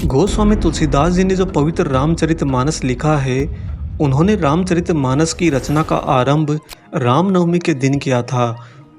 गोस्वामी तुलसीदास जी ने जो पवित्र रामचरितमानस लिखा है, उन्होंने रामचरितमानस की रचना का आरंभ रामनवमी के दिन किया था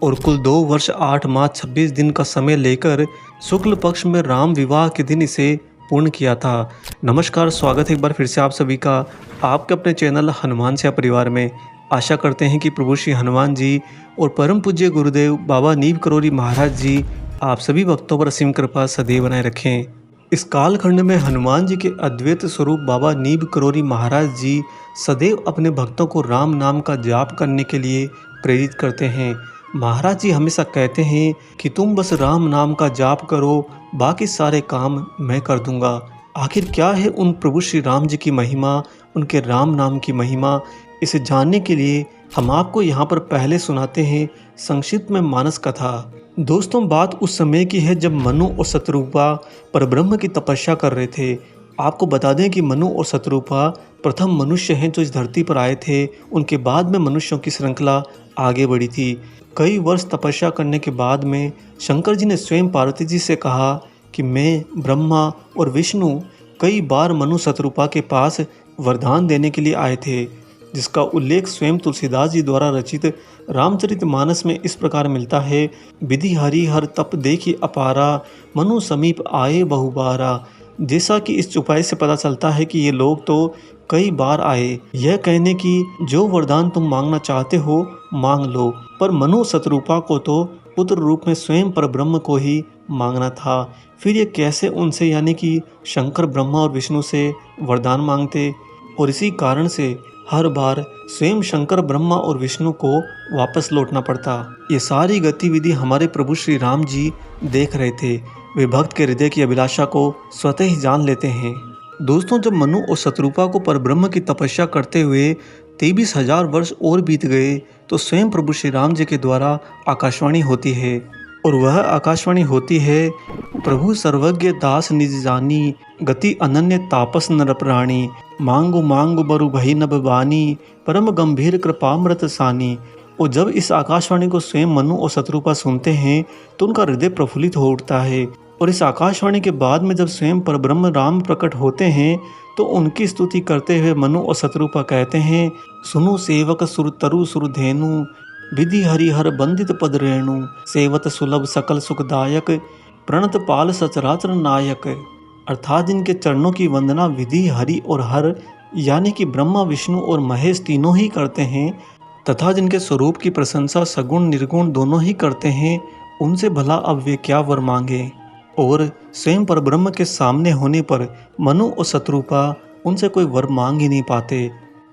और कुल 2 वर्ष 8 माह 26 दिन का समय लेकर शुक्ल पक्ष में राम विवाह के दिन इसे पूर्ण किया था। नमस्कार, स्वागत है एक बार फिर से आप सभी का आपके अपने चैनल हनुमान सेवा परिवार में। आशा करते हैं कि प्रभु श्री हनुमान जी और परम पूज्य गुरुदेव बाबा नीव करोली महाराज जी आप सभी भक्तों पर असीम कृपा सदैव बनाए रखें। इस कालखंड में हनुमान जी के अद्वैत स्वरूप बाबा नीव करोली महाराज जी सदैव अपने भक्तों को राम नाम का जाप करने के लिए प्रेरित करते हैं। महाराज जी हमेशा कहते हैं कि तुम बस राम नाम का जाप करो, बाकी सारे काम मैं कर दूंगा। आखिर क्या है उन प्रभु श्री राम जी की महिमा, उनके राम नाम की महिमा, इसे जानने के लिए हम आपको यहाँ पर पहले सुनाते हैं संक्षिप्त में मानस कथा। दोस्तों, बात उस समय की है जब मनु और शत्रुपा परब्रह्म की तपस्या कर रहे थे। आपको बता दें कि मनु और शत्रुपा प्रथम मनुष्य हैं जो इस धरती पर आए थे। उनके बाद में मनुष्यों की श्रृंखला आगे बढ़ी थी। कई वर्ष तपस्या करने के बाद में शंकर जी ने स्वयं पार्वती जी से कहा कि मैं, ब्रह्मा और विष्णु कई बार मनु शत्रुपा के पास वरदान देने के लिए आए थे, जिसका उल्लेख स्वयं तुलसीदास जी द्वारा रचित रामचरितमानस में इस प्रकार मिलता है। विधि हरि हर तप देखी अपारा, मनु समीप आए बहुबारा। जैसा कि इस चौपाई से पता चलता है कि ये लोग तो कई बार आए, यह कहने की जो वरदान तुम मांगना चाहते हो मांग लो, पर मनु शत्रुपा को तो पुत्र रूप में स्वयं परब्रह्म को ही मांगना था। फिर ये कैसे उनसे यानी कि शंकर, ब्रह्मा और विष्णु से वरदान मांगते, और इसी कारण से हर बार स्वयं शंकर, ब्रह्मा और विष्णु को वापस लौटना पड़ता। ये सारी गतिविधि हमारे प्रभु श्री राम जी देख रहे थे। वे भक्त के हृदय की अभिलाषा को स्वतः ही जान लेते हैं। दोस्तों, जब मनु और शत्रुपा को परब्रह्म की तपस्या करते हुए 23,000 वर्ष और बीत गए तो स्वयं प्रभु श्री राम जी के द्वारा आकाशवाणी होती है, और वह आकाशवाणी होती है, प्रभु सर्वज्ञ दास निज जानी, गति अनन्य तापस नर प्राणी, मांगु मांगु बरु भई नभ बानी, परम गंभीर कृपामृत सानी। और जब इस आकाशवाणी को स्वयं मनु और शत्रुपा सुनते हैं तो उनका हृदय प्रफुल्लित हो उठता है। और इस आकाशवाणी के बाद में जब स्वयं परब्रह्म राम प्रकट होते हैं तो उनकी स्तुति करते हुए मनु और शत्रुपा कहते हैं, सुनु सेवक सुर तरु सुर धेनु, विधि हरिहर बंदित पद रेणु, सेवत सुलभ सकल सुखदायक, प्रणत पाल सचराचर नायक। अर्थात जिनके चरणों की वंदना विधि, हरि और हर यानी कि ब्रह्मा, विष्णु और महेश तीनों ही करते हैं, तथा जिनके स्वरूप की प्रशंसा सगुण निर्गुण दोनों ही करते हैं, उनसे भला अब वे क्या वर मांगे। और स्वयं परब्रह्म के सामने होने पर मनु और शत्रुपा उनसे कोई वर मांग ही नहीं पाते।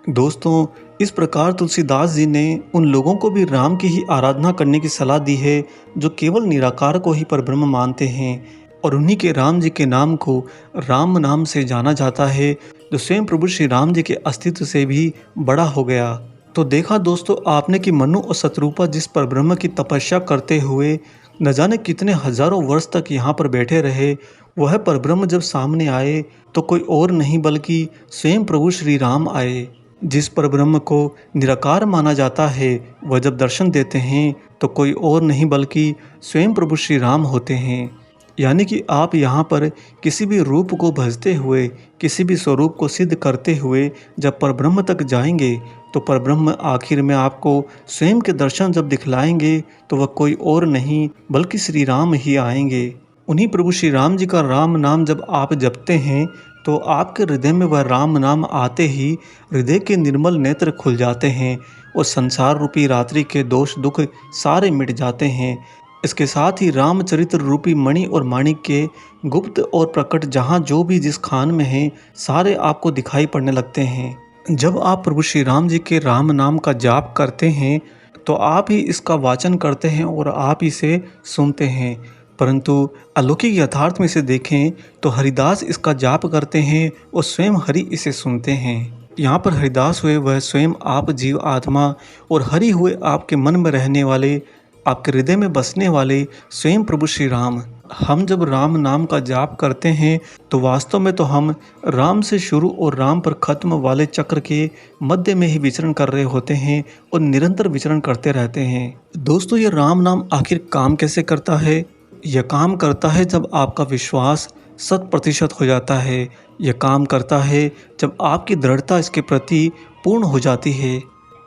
दोस्तों, इस प्रकार तुलसीदास जी ने उन लोगों को भी राम की ही आराधना करने की सलाह दी है जो केवल निराकार को ही परब्रह्म मानते हैं, और उन्हीं के राम जी के नाम को राम नाम से जाना जाता है, जो स्वयं प्रभु श्री राम जी के अस्तित्व से भी बड़ा हो गया। तो देखा दोस्तों आपने कि मनु और शत्रुपा जिस परब्रह्म की तपस्या करते हुए न जाने कितने हजारों वर्ष तक यहाँ पर बैठे रहे, वह परब्रह्म जब सामने आए तो कोई और नहीं बल्कि स्वयं प्रभु श्री राम आए। जिस परब्रह्म को निराकार माना जाता है वह जब दर्शन देते हैं तो कोई और नहीं बल्कि स्वयं प्रभु श्री राम होते हैं। यानी कि आप यहाँ पर किसी भी रूप को भजते हुए, किसी भी स्वरूप को सिद्ध करते हुए जब परब्रह्म तक जाएंगे तो परब्रह्म आखिर में आपको स्वयं के दर्शन जब दिखलाएंगे तो वह कोई और नहीं बल्कि श्री राम ही आएंगे। उन्हीं प्रभु श्री राम जी का राम नाम जब आप जपते हैं तो आपके हृदय में वह राम नाम आते ही हृदय के निर्मल नेत्र खुल जाते हैं और संसार रूपी रात्रि के दोष दुख सारे मिट जाते हैं। इसके साथ ही रामचरित्र रूपी मणि और माणिक के गुप्त और प्रकट जहाँ जो भी जिस खान में हैं सारे आपको दिखाई पड़ने लगते हैं। जब आप प्रभु श्री राम जी के राम नाम का जाप करते हैं तो आप ही इसका वाचन करते हैं और आप इसे सुनते हैं, परंतु अलौकिक यथार्थ में इसे देखें तो हरिदास इसका जाप करते हैं और स्वयं हरि इसे सुनते हैं। यहाँ पर हरिदास हुए वह स्वयं आप जीव आत्मा, और हरि हुए आपके मन में रहने वाले, आपके हृदय में बसने वाले स्वयं प्रभु श्री राम। हम जब राम नाम का जाप करते हैं तो वास्तव में तो हम राम से शुरू और राम पर खत्म वाले चक्र के मध्य में ही विचरण कर रहे होते हैं और निरंतर विचरण करते रहते हैं। दोस्तों, ये राम नाम आखिर काम कैसे करता है? यह काम करता है जब आपका विश्वास 100% हो जाता है। यह काम करता है जब आपकी दृढ़ता इसके प्रति पूर्ण हो जाती है।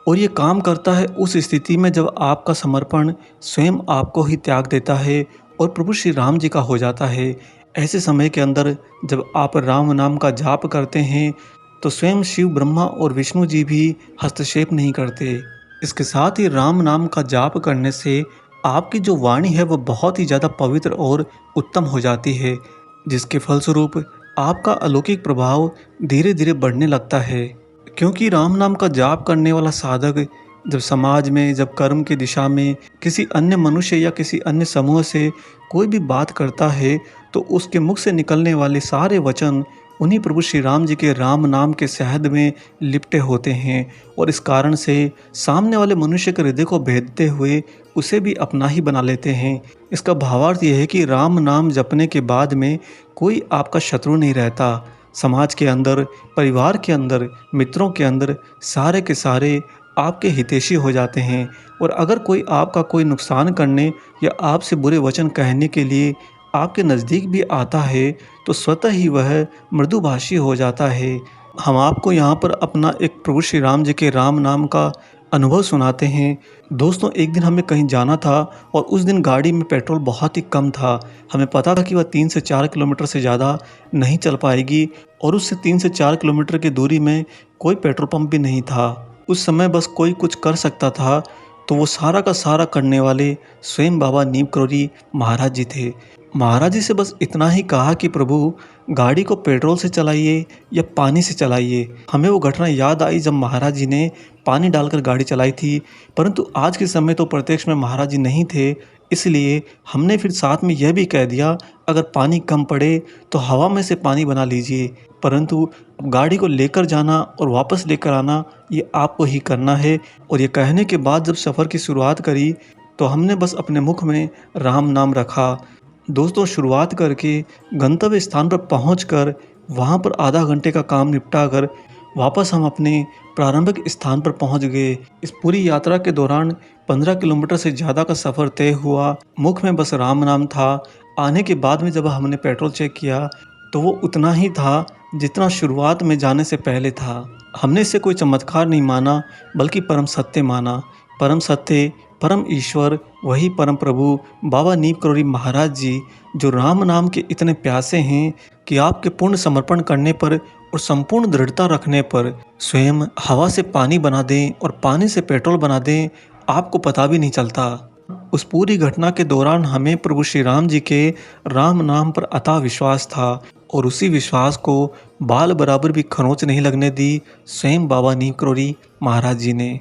और ये काम करता है उस स्थिति में जब आपका समर्पण स्वयं आपको ही त्याग देता है और प्रभु श्री राम जी का हो जाता है। ऐसे समय के अंदर जब आप राम नाम का जाप करते हैं तो स्वयं शिव, ब्रह्मा और विष्णु जी भी हस्तक्षेप नहीं करते। इसके साथ ही राम नाम का जाप करने से आपकी जो वाणी है वह बहुत ही ज़्यादा पवित्र और उत्तम हो जाती है, जिसके फलस्वरूप आपका अलौकिक प्रभाव धीरे धीरे बढ़ने लगता है। क्योंकि राम नाम का जाप करने वाला साधक जब समाज में, जब कर्म की दिशा में किसी अन्य मनुष्य या किसी अन्य समूह से कोई भी बात करता है तो उसके मुख से निकलने वाले सारे वचन उन्हीं प्रभु श्री राम जी के राम नाम के शहद में लिपटे होते हैं। और इस कारण से सामने वाले मनुष्य के हृदय को भेदते हुए उसे भी अपना ही बना लेते हैं। इसका भावार्थ यह है कि राम नाम जपने के बाद में कोई आपका शत्रु नहीं रहता। समाज के अंदर, परिवार के अंदर, मित्रों के अंदर सारे के सारे आपके हितैषी हो जाते हैं। और अगर कोई आपका कोई नुकसान करने या आपसे बुरे वचन कहने के लिए आपके नज़दीक भी आता है तो स्वतः ही वह मृदुभाषी हो जाता है। हम आपको यहाँ पर अपना एक प्रभु श्री राम जी के राम नाम का अनुभव सुनाते हैं। दोस्तों, एक दिन हमें कहीं जाना था और उस दिन गाड़ी में पेट्रोल बहुत ही कम था। हमें पता था कि वह 3 से 4 किलोमीटर से ज़्यादा नहीं चल पाएगी और उससे 3 से 4 किलोमीटर की दूरी में कोई पेट्रोल पंप भी नहीं था। उस समय बस कोई कुछ कर सकता था तो वो सारा का सारा करने वाले स्वयं बाबा नीम करोली महाराज जी थे। महाराज जी से बस इतना ही कहा कि प्रभु, गाड़ी को पेट्रोल से चलाइए या पानी से चलाइए। हमें वो घटना याद आई जब महाराज जी ने पानी डालकर गाड़ी चलाई थी, परंतु आज के समय तो प्रत्यक्ष में महाराज जी नहीं थे, इसलिए हमने फिर साथ में यह भी कह दिया अगर पानी कम पड़े तो हवा में से पानी बना लीजिए, परंतु गाड़ी को लेकर जाना और वापस लेकर आना ये आपको ही करना है। और ये कहने के बाद जब सफ़र की शुरुआत करी तो हमने बस अपने मुख में राम नाम रखा। दोस्तों, शुरुआत करके गंतव्य स्थान पर पहुंचकर वहां पर आधा घंटे का काम निपटा कर वापस हम अपने प्रारंभिक स्थान पर पहुंच गए। इस पूरी यात्रा के दौरान 15 किलोमीटर से ज़्यादा का सफ़र तय हुआ। मुख में बस राम नाम था। आने के बाद में जब हमने पेट्रोल चेक किया तो वो उतना ही था जितना शुरुआत में जाने से पहले था। हमने इसे कोई चमत्कार नहीं माना बल्कि परम सत्य माना। परम सत्य, परम ईश्वर, वही परम प्रभु बाबा नीम करोली महाराज जी जो राम नाम के इतने प्यासे हैं कि आपके पूर्ण समर्पण करने पर और संपूर्ण दृढ़ता रखने पर स्वयं हवा से पानी बना दें और पानी से पेट्रोल बना दें, आपको पता भी नहीं चलता। उस पूरी घटना के दौरान हमें प्रभु श्री राम जी के राम नाम पर अथाह विश्वास था और उसी विश्वास को बाल बराबर भी खरोंच नहीं लगने दी स्वयं बाबा नीम करोली महाराज जी ने।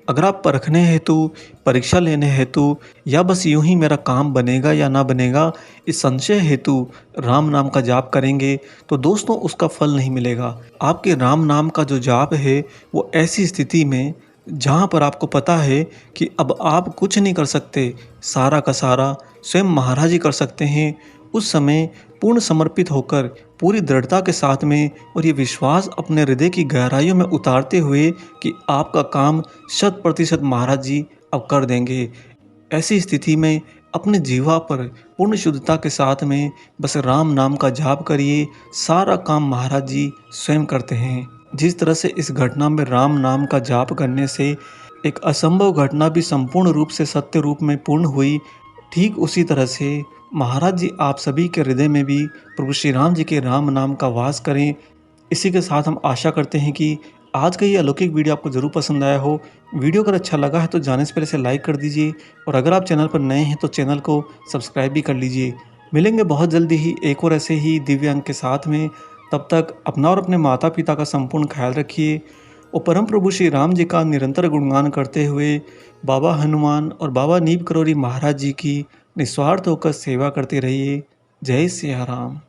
अगर आप परखने हेतु, परीक्षा लेने हेतु या बस यूं ही मेरा काम बनेगा या ना बनेगा इस संशय हेतु राम नाम का जाप करेंगे तो दोस्तों उसका फल नहीं मिलेगा। आपके राम नाम का जो जाप है वो ऐसी स्थिति में जहाँ पर आपको पता है कि अब आप कुछ नहीं कर सकते, सारा का सारा स्वयं महाराज ही कर सकते हैं, उस समय पूर्ण समर्पित होकर पूरी दृढ़ता के साथ में और ये विश्वास अपने हृदय की गहराइयों में उतारते हुए कि आपका काम 100% महाराज जी अब कर देंगे। ऐसी स्थिति में अपने जीवा पर पूर्ण शुद्धता के साथ में बस राम नाम का जाप करिए, सारा काम महाराज जी स्वयं करते हैं। जिस तरह से इस घटना में राम नाम का जाप करने से एक असंभव घटना भी संपूर्ण रूप से सत्य रूप में पूर्ण हुई, ठीक उसी तरह से महाराज जी आप सभी के हृदय में भी प्रभु श्री राम जी के राम नाम का वास करें। इसी के साथ हम आशा करते हैं कि आज का ये अलौकिक वीडियो आपको ज़रूर पसंद आया हो। वीडियो अगर अच्छा लगा है तो जाने से पहले इसे लाइक कर दीजिए और अगर आप चैनल पर नए हैं तो चैनल को सब्सक्राइब भी कर लीजिए। मिलेंगे बहुत जल्दी ही एक और ऐसे ही दिव्य अंक के साथ में। तब तक अपना और अपने माता पिता का संपूर्ण ख्याल रखिए और परम प्रभु श्री राम जी का निरंतर गुणगान करते हुए बाबा हनुमान और बाबा नीम करोली महाराज जी की निस्वार्थ होकर सेवा करते रहिए। जय सिया राम।